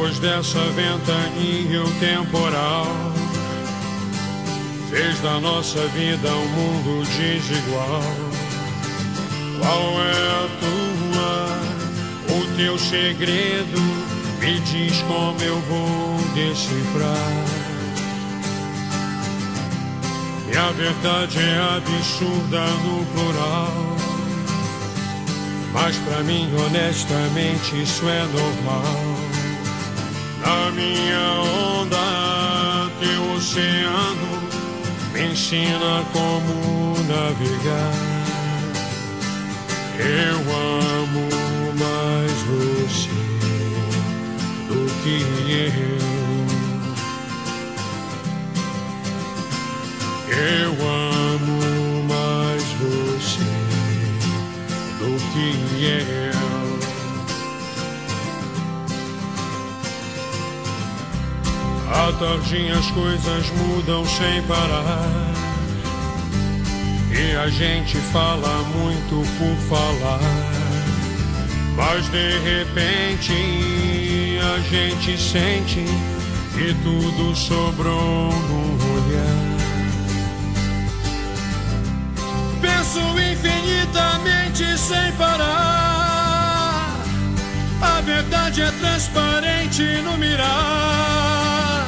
Depois dessa ventania o temporal fez da nossa vida um mundo desigual. Qual é a tua, o teu segredo? Me diz como eu vou decifrar. Minha verdade é absurda no plural, mas pra mim honestamente isso é normal. Na minha onda, teu oceano me ensina como navegar. Eu amo mais você do que eu. Eu amo mais você do que eu. À tardinha as coisas mudam sem parar, e a gente fala muito por falar, mas de repente a gente sente que tudo sobrou no olhar. Penso infinitamente sem parar, a verdade é transparente no mirar.